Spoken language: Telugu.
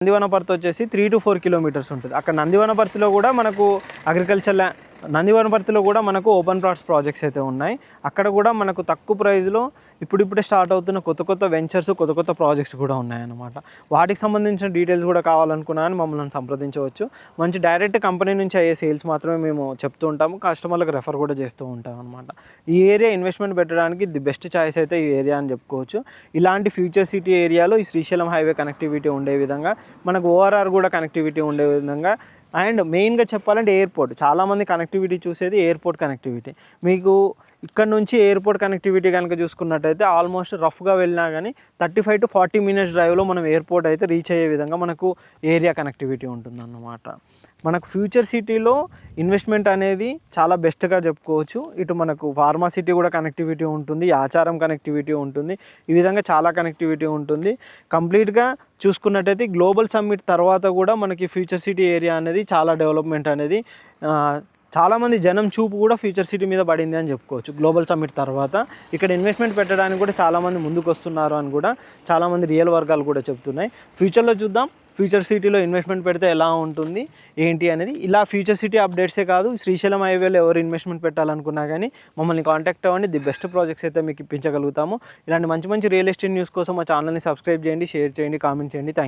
నందివనపర్తి వచ్చేసి 3 to 4 కిలోమీటర్స్ ఉంటుంది. అక్కడ నందివనపర్తిలో కూడా మనకు అగ్రికల్చర్ నందివనపర్తిలో కూడా మనకు ఓపెన్ ప్లాట్స్ ప్రాజెక్ట్స్ అయితే ఉన్నాయి. అక్కడ కూడా మనకు తక్కువ ప్రైస్లో ఇప్పుడిప్పుడే స్టార్ట్ అవుతున్న కొత్త వెంచర్స్, కొత్త ప్రాజెక్ట్స్ కూడా ఉన్నాయన్నమాట. వాటికి సంబంధించిన డీటెయిల్స్ కూడా కావాలనుకున్నా కానీ మమ్మల్ని సంప్రదించవచ్చు. మంచి డైరెక్ట్ కంపెనీ నుంచి అయ్యే సేల్స్ మాత్రమే మేము చెప్తూ ఉంటాము, కస్టమర్లకు రెఫర్ కూడా చేస్తూ ఉంటాం అనమాట. ఈ ఏరియా ఇన్వెస్ట్మెంట్ పెట్టడానికి ది బెస్ట్ చాయిస్ అయితే ఈ ఏరియా అని చెప్పుకోవచ్చు. ఇలాంటి ఫ్యూచర్ సిటీ ఏరియాలో ఈ శ్రీశైలం హైవే కనెక్టివిటీ ఉండే విధంగా, మనకు ఓఆర్ఆర్ కూడా కనెక్టివిటీ ఉండే విధంగా, అండ్ మెయిన్గా చెప్పాలంటే ఎయిర్పోర్ట్. చాలామంది కనెక్టివిటీ చూసేది ఎయిర్పోర్ట్ కనెక్టివిటీ. మీకు ఇక్కడ నుంచి ఎయిర్పోర్ట్ కనెక్టివిటీ కనుక చూసుకున్నట్టయితే ఆల్మోస్ట్ రఫ్గా వెళ్ళినా కానీ 35 to 40 మినిట్స్ డ్రైవ్లో మనం ఎయిర్పోర్ట్ అయితే రీచ్ అయ్యే విధంగా మనకు ఏరియా కనెక్టివిటీ ఉంటుందన్నమాట. మనకు ఫ్యూచర్ సిటీలో ఇన్వెస్ట్మెంట్ అనేది చాలా బెస్ట్గా చెప్పుకోవచ్చు. ఇటు మనకు ఫార్మా సిటీ కూడా కనెక్టివిటీ ఉంటుంది, ఆచారం కనెక్టివిటీ ఉంటుంది, ఈ విధంగా చాలా కనెక్టివిటీ ఉంటుంది. కంప్లీట్గా చూసుకున్నట్టయితే గ్లోబల్ సమ్మిట్ తర్వాత కూడా మనకి ఫ్యూచర్ సిటీ ఏరియా అనేది చాలా డెవలప్మెంట్ అనేది చాలామంది జనం చూపు కూడా ఫ్యూచర్ సిటీ మీద పడింది అని చెప్పుకోవచ్చు. గ్లోబల్ సమ్మిట్ తర్వాత ఇక్కడ ఇన్వెస్ట్మెంట్ పెట్టడానికి కూడా చాలామంది ముందుకు వస్తున్నారు అని కూడా చాలామంది రియల్ వర్గాలు కూడా చెప్తున్నాయి. ఫ్యూచర్లో చూద్దాం ఫ్యూచర్ సిటీలో ఇన్వెస్ట్మెంట్ పెడితే ఎలా ఉంటుంది ఏంటి అనేది. ఇలా ఫ్యూచర్ సిటీ అప్డేట్సే కాదు, శ్రీశైలం హైవేలో ఎవరు ఇన్వెస్ట్మెంట్ పెట్టాలనుకున్నా కానీ మమ్మల్ని కాంటాక్ట్ అవ్వండి. ది బెస్ట్ ప్రాజెక్ట్స్ అయితే మీకు ఇప్పించగలుగుతాము. ఇలాంటి మంచి రియల్ ఎస్టేట్ న్యూస్ కోసం మా ఛానల్ని సబ్స్క్రైబ్ చేయండి, షేర్ చేయండి, కామెంట్ చేయండి. Thank you.